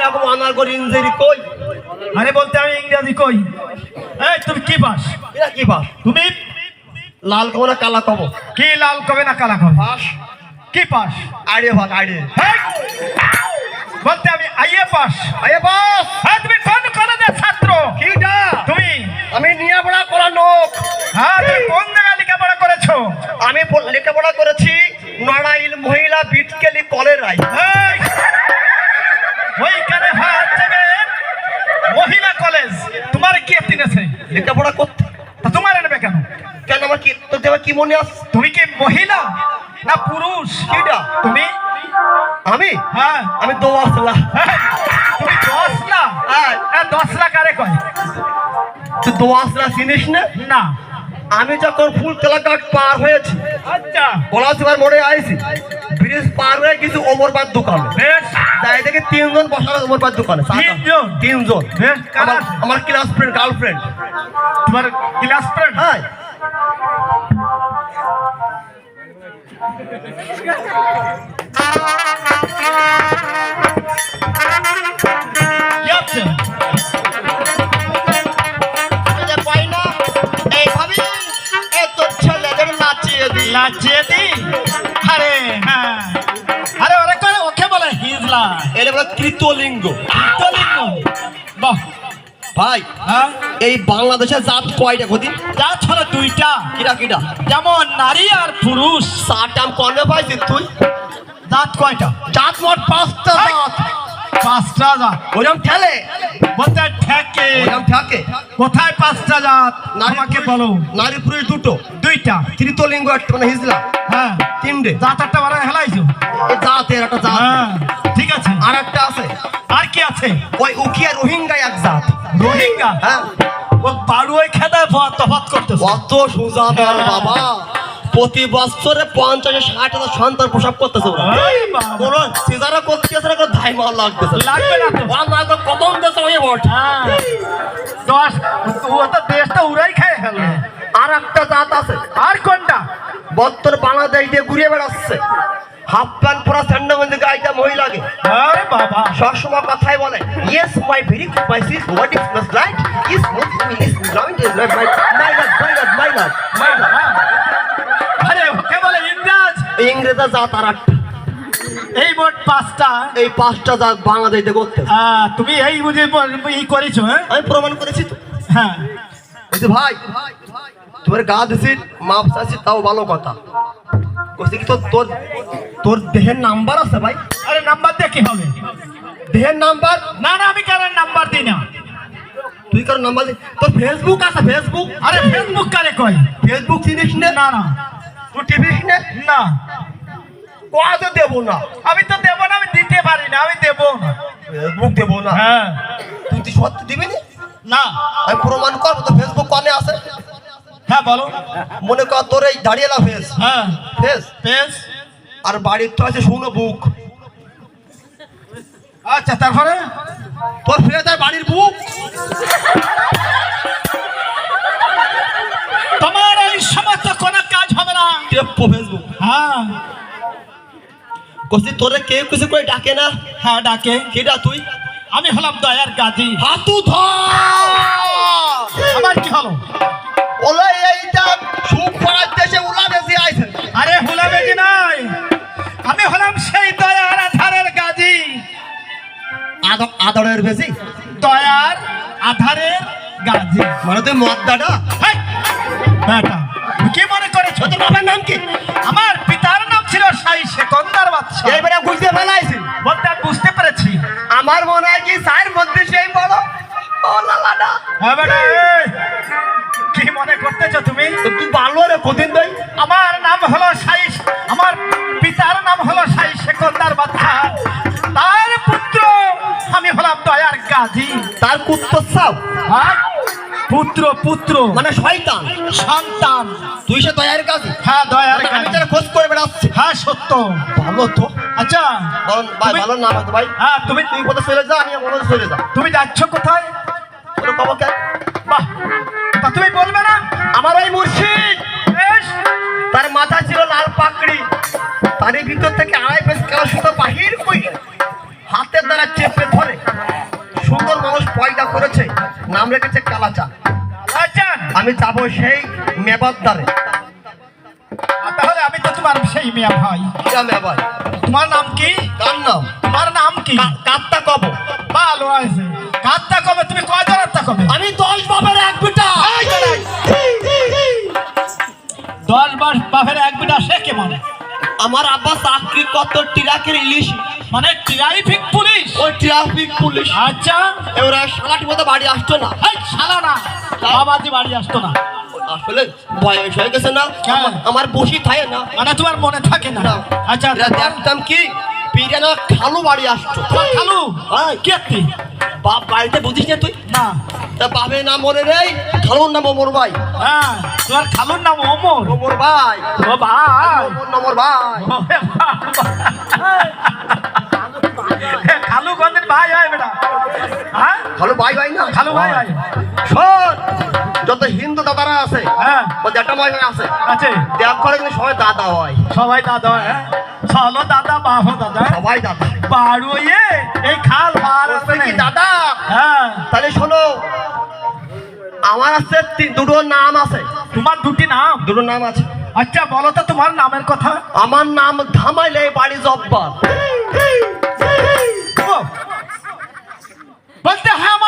এরকম অনার করে ইংরেজি কই? আরে বলতে আমি ইংরেজি কই। এই তুমি কি পাস? এরা কি পাস? তুমি লাল কব না কালা কব? কি লাল কবে না কালা কবে? পাস। কি পাস? Idea pass, idea. বলতে আমি আইএ পাস। Idea pass. হ্যাঁ তুমি কোন কলেজের ছাত্র? কিটা? তুমি? আমি লেখাপড়া করা লোক। হ্যাঁ তুমি কোন জায়গায় লেখাপড়া করেছো? আমি লেখাপড়া করেছি নড়াইল মহিলা বিটকেলি কলেরাই। ওইখানে হচ্ছে মহিলা কলেজ। তোমার কি তিনেছে লেখাপড়া করতে? তা তোমার এনেবে কেন? কেন আমার কি তোর দেওয়া কি মনে আছে? তুমি কি মহিলা না পুরুষ? কিটা? তুমি? আমি? হ্যাঁ আমি দোয়াসলা। তুমি 10 লাখ? হ্যাঁ 10 লাখ আরে কয়? তুই দোয়াসলা চিনিস না? না। আমি যখন ফুলতলা ঘাট পার হয়েছি, আচ্ছা পলাশিবার মোড়ে আইছি, ব্রিজ পার হয়ে কিছু ওমরপার দোকান, বেশ যাই দেখে 3 জন বসা ওমরপার দোকানে। 3 জন? 3 জন। বেশ কারা? আমার ক্লাস ফ্রেন্ড, গার্লফ্রেন্ড। তোমার ক্লাস ফ্রেন্ড? হ্যাঁ। কি আছে? লাচিয়ে দি? আরে হ্যাঁ, আরে ওরা করে ওকে বলে হিজলা। এটা বলে তৃতীয়লিঙ্গ। তৃতীয়লিঙ্গ? বাহ ভাই, হ্যাঁ এই বাংলাদেশের জাত কয়টা গদিন? জাত হলো 2টা। কিরা কিরা? যেমন নারী আর পুরুষ। সাটাম কনে পাইছিস তুই? জাত কয়টা? জাত মোট 5টা জাত। 5টা জাত? ওরকম ঠেলে, বলতে ঠেকে। ওরকম ঠেকে। কোথায় 5টা জাত আমাকে বলো। নারী পুরুষ দুটো, 2টা। তৃতীয়লিঙ্গ একটা মানে হিজলা। হ্যাঁ 3টে জাত একটা বারে হেলাইছো। এই জাতের একটা জাত। হ্যাঁ ঠিক আছে। আর একটা আছে, আর কি আছে? ওই উকিয়া রোহিঙ্গা এক জাত। রোহিঙ্গা? হ্যাঁ, ও বাড়ুই খেতে তফাৎ করতেছে। অত সোজা দর বাবা। প্রতি বছরে 50-60 সন্তান প্রসব করতেছে ওরা। এই বাবা। কোন সিজারও করতেছে না, কোন ধাই মাল লাগতেছে। লাগবে না তো। ওরা না তো কদম দেশে হয়ে বট। হ্যাঁ 10 ও তো দেশটা উড়াই খায় হলো। আর একটা জাত আছে। আর কোনটা? বত্তর বাংলাদেশ দিয়ে ঘুরে বেড়াচ্ছে, হাফ প্যান্ট পরা স্যান্ডো মধ্যে গাইটা মহিলাকে আরে বাবা সবসময় কথাই বলে, yes my very my sis what is my light is most is joint is my my god my god my god my god. আরে ওকে বলে ইংরেজ। ইংরেজা জাত আর একটা। এই মোট 5টা। এই 5টা জাত বাংলাদেশ দিয়ে করতে। তুমি এই বুঝে ই করেছো? হ্যাঁ আমি প্রমাণ করেছি তো। হ্যাঁ বলছি ভাই, তোর গা দিছি মাপ চাচ্ছি তাও ভালো কথা। বলছি কি তোর তোর দেহের নাম্বার আছে ভাই? আরে নাম্বার দিয়ে কি হবে? দেহের নাম্বার? না না আমি কারোর নাম্বার দিই না। তুই কারো নাম্বার দি? তোর ফেসবুক আছে? ফেসবুক? আরে ফেসবুক কারে কয়? ফেসবুক চিনিস না? না না তুই টিভিস না? না কত দেবো না? আমি তো দেবো না, আমি দিতে পারি না, আমি দেবো না। ফেসবুক দেবো না? হ্যাঁ তুই সত্যি দিবি না? না। আমি প্রমাণ করবো তো। ফেসবুক কনে আছে? হ্যাঁ বলো। মনে কর তোর এই দাঁড়িয়েলা ফেস, হ্যাঁ ফেস বেশ। আর বাড়ির তো আছে শুনো বুক। আচ্ছা তারপরে? তোর ফেস আর বাড়ির বুক। তোমার এই সমস্ত কোনো কাজ হবে না। টেপো ফেসবুক। হ্যাঁ কসি তোরে কেউ কিছু করে ডাকে না? হ্যাঁ ডাকে। কেডা তুই? আমি হলাম দয়ার গাজী। হাতু ধর। আমার কি হলো? ওলা এইটা সুখ করার দেশে উলা বেশি আইছে। আরে হুলা বেজি নাই, আমি হলাম সেই দয়ার আধারের গাজী। আদরের বেশি? দয়ার আধারের গাজী মানে তুই মদ্দাটা? হেই, বেটা কি মনে করেছো? তোর বাবার নাম কি? আমার পিতার নাম ছিল শাহী সেকন্দার বাদশা। এইবারে বুঝতে ফেলাইছি। বলতে আমি বুঝতে পেরেছি। আমার মনে হয় কি সাইর মধ্যে সেই বড়। ও লালাডা। হ্যাঁ বেটা এই, কি মনে করতেছো তুমি? তুই ভালো রে কদিন ভাই। আমার নাম হলো শাহী, আমার পিতার নাম হলো শাহী সেকন্দার বাদশা, তার পুত্র আমি হলাম দয়ার গাজী। তার কুত্তর সাপ হ্যাঁ? পুত্র পুত্র মানে শয়তান সন্তান। তুই সে দয়ার কাজী? হ্যাঁ দয়ার আমি গাজী। যারা খোঁজ করে বেড়াচ্ছি। হ্যাঁ সত্য। ভালো তো। আচ্ছা ভাই তুমি- ভালো নাম আছে ভাই। হ্যাঁ তুমি তুই কোথাও চলে যা, আমি কোথাও চলে যা। তুমি যাচ্ছ কোথায়? তোর বাবা কে? বাহ, তা তুমি বলবে না? আমার ওই মুর্শিদ, বেশ। তার মাথা ছিল লাল পাকড়ি, তারই ভিতর থেকে 2.5 পেজ কালো সুতো বাহির কই হাতের দ্বারা চেপে ধরে সুন্দর মানুষ পয়দা করেছে, নাম রেখেছে কালাচাঁদ। কালাচাঁদ? আমি যাবো সেই মেবাদ্দারে। তাহলে আমি তো তোমার সেই মিয়া ভাই। কিরা মেবাদ? তোমার নাম কি? কার নাম? তোমার নাম কি? কাত্তা কব। ভালো আছে। কাত্তা কবে? তুমি কয়জন আত্মা কবে? আমি 10 বাপের এক বেটা। 10 বাপের এক বিটা, সে কেমন? আমার আব্বা চাকরি কত ট্রাকের ইলিশ, মানে ট্রাফিক পুলিশ? ওই ট্রাফিক পুলিশ। আচ্ছা, এবার শালাটি মতো বাড়ি আসতো না। এই শালা না, বাবাজি বাড়ি আসতো না। আসলে বয়স হয়ে গেছে না, হ্যাঁ। আমার বসি থাকে না। মানে তোমার মনে থাকে না? না। আচ্ছা, এরা দেখতাম কি পিরানা খালু বাড়ি আসতো। তোমার খালু? হ্যাঁ। কে তুই? বাপ বাড়িতে বুঝিস না তুই? না। তা বাপের নাম মনে নেই, খালুর নাম ওমর ভাই। হ্যাঁ, তোমার খালুর নাম ওমর? ওমর ভাই। ও ভাই, ওমর ভাই। খালু কোনদিন ভাই হয় বেটা? হ্যাঁ, খালু ভাই ভাই না, খালু ভাই হয়। শোন, যত হিন্দু দাদারা আছে, হ্যাঁ, ও জ্যাঠা ভাই আছে, আছে। দেখ করে কিন্তু সবাই দাদা হয়। সবাই দাদা হয়। হ্যাঁ, চলো দাদা, বাহো দাদা। সবাই দাদা। বাড়ো এই খাল বার আছে কি নাকি? দাদা? হ্যাঁ। তাহলে শোনো, আমার আছে দুটো নাম আছে। তোমার দুটি নাম? দুটো নাম আছে। আচ্ছা, বলো তো তোমার নামের কথা। আমার নাম ধামাইলে বাড়ি জব্বার। ও, বলতে হ্যাঁ